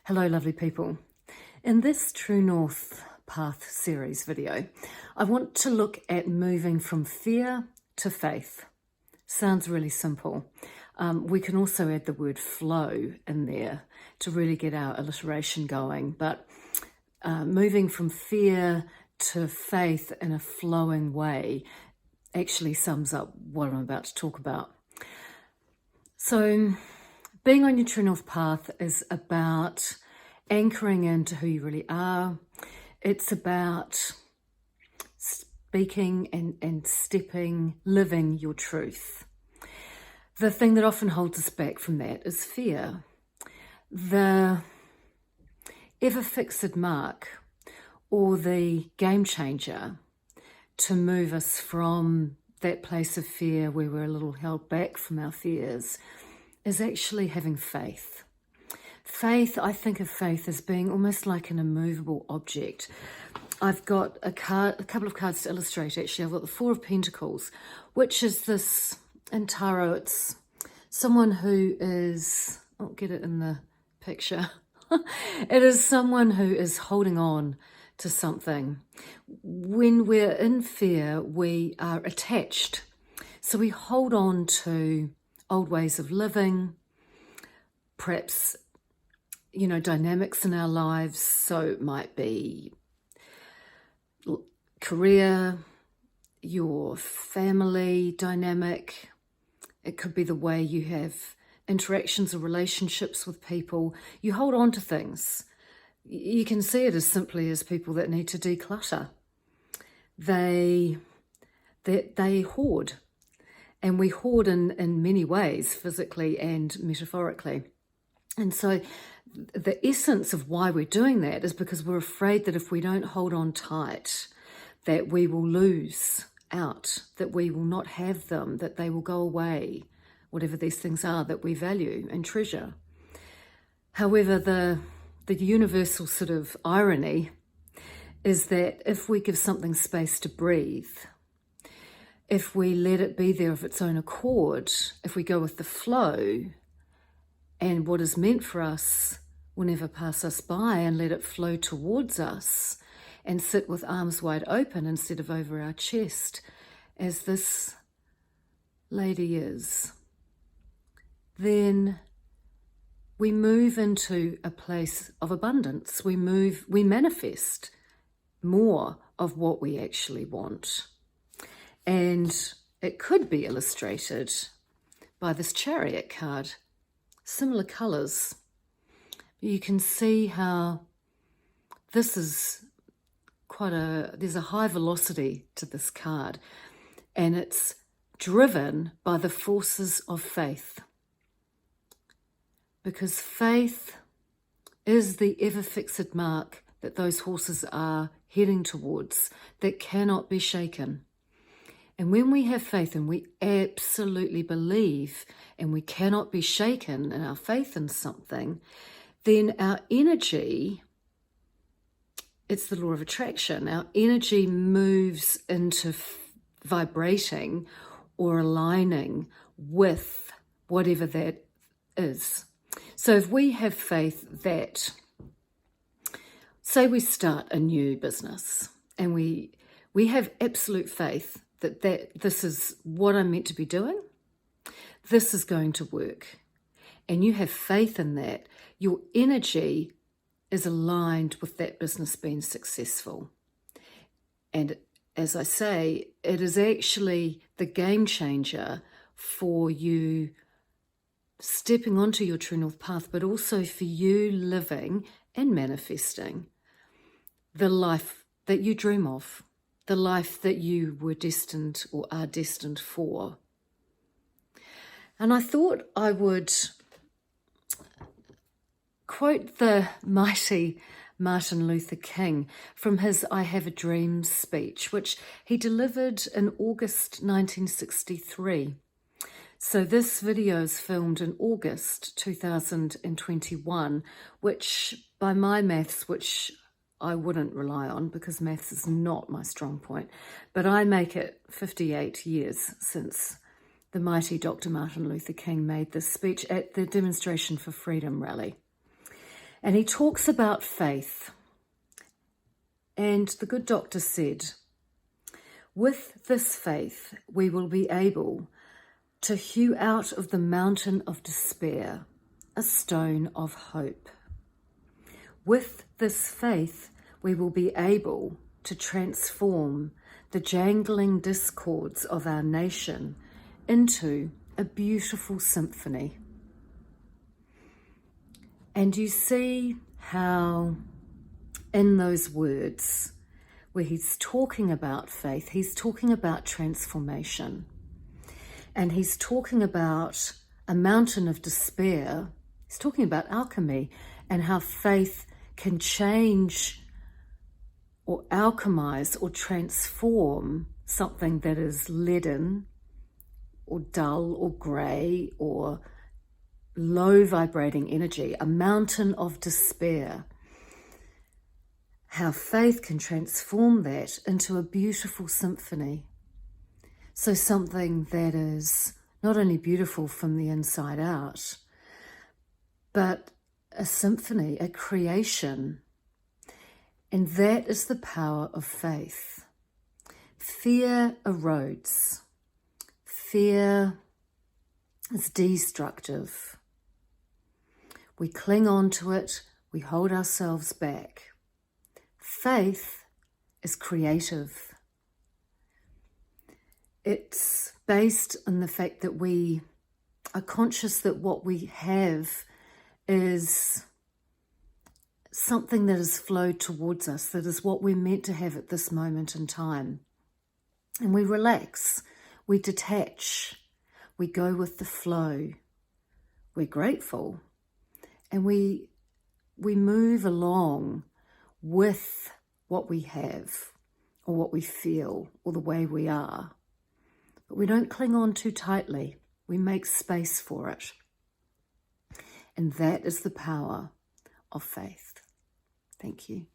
Hello, lovely people. In this True North Path series video, I want to look at moving from fear to faith. Sounds really simple. We can also add the word flow in there to really get our alliteration going, but moving from fear to faith in a flowing way actually sums up what I'm about to talk about. So, being on your True North Path is about anchoring into who you really are. It's about speaking and stepping, living your truth. The thing that often holds us back from that is fear. The ever-fixed mark or the game changer to move us from that place of fear where we're a little held back from our fears is actually having faith. Faith, I think of faith as being almost like an immovable object. I've got a couple of cards to illustrate actually. I've got the Four of Pentacles, which is this, in tarot, it's someone who is, I'll get it in the picture. It is someone who is holding on to something. When we're in fear, we are attached. So we hold on to old ways of living, perhaps, dynamics in our lives. So it might be career, your family dynamic. It could be the way you have interactions or relationships with people. You hold on to things. You can see it as simply as people that need to declutter. They hoard. And we hoard in many ways, physically and metaphorically. And so the essence of why we're doing that is because we're afraid that if we don't hold on tight, that we will lose out, that we will not have them, that they will go away, whatever these things are that we value and treasure. However, the universal sort of irony is that if we give something space to breathe, if we let it be there of its own accord, if we go with the flow, and what is meant for us will never pass us by, and let it flow towards us and sit with arms wide open instead of over our chest, as this lady is, then we move into a place of abundance. We manifest more of what we actually want. And it could be illustrated by this Chariot card. Similar colours. You can see how this is there's a high velocity to this card, and it's driven by the forces of faith. Because faith is the ever-fixed mark that those horses are heading towards, that cannot be shaken. And when we have faith and we absolutely believe and we cannot be shaken in our faith in something, then our energy, it's the law of attraction, our energy moves into vibrating or aligning with whatever that is. So if we have faith that, say we start a new business and we have absolute faith that this is what I'm meant to be doing, this is going to work, and you have faith in that, your energy is aligned with that business being successful. And as I say, it is actually the game changer for you stepping onto your True North Path, but also for you living and manifesting the life that you dream of, the life that you were destined or are destined for. And I thought I would quote the mighty Martin Luther King from his I Have a Dream speech, which he delivered in August 1963. So this video is filmed in August 2021, which by my maths, which I wouldn't rely on because maths is not my strong point, but I make it 58 years since the mighty Dr. Martin Luther King made this speech at the Demonstration for Freedom rally. And he talks about faith. And the good doctor said, with this faith, we will be able to hew out of the mountain of despair a stone of hope. With this faith, we will be able to transform the jangling discords of our nation into a beautiful symphony. And you see how in those words, where he's talking about faith, he's talking about transformation. And he's talking about a mountain of despair. He's talking about alchemy and how faith can change or alchemize or transform something that is leaden or dull or grey or low vibrating energy, a mountain of despair. How faith can transform that into a beautiful symphony. So something that is not only beautiful from the inside out, but a symphony, a creation. And that is the power of faith. Fear erodes. Fear is destructive. We cling on to it, we hold ourselves back. Faith is creative. It's based on the fact that we are conscious that what we have is something that has flowed towards us, that is what we're meant to have at this moment in time. And we relax, we detach, we go with the flow, we're grateful, and we move along with what we have or what we feel or the way we are. But we don't cling on too tightly. We make space for it. And that is the power of faith. Thank you.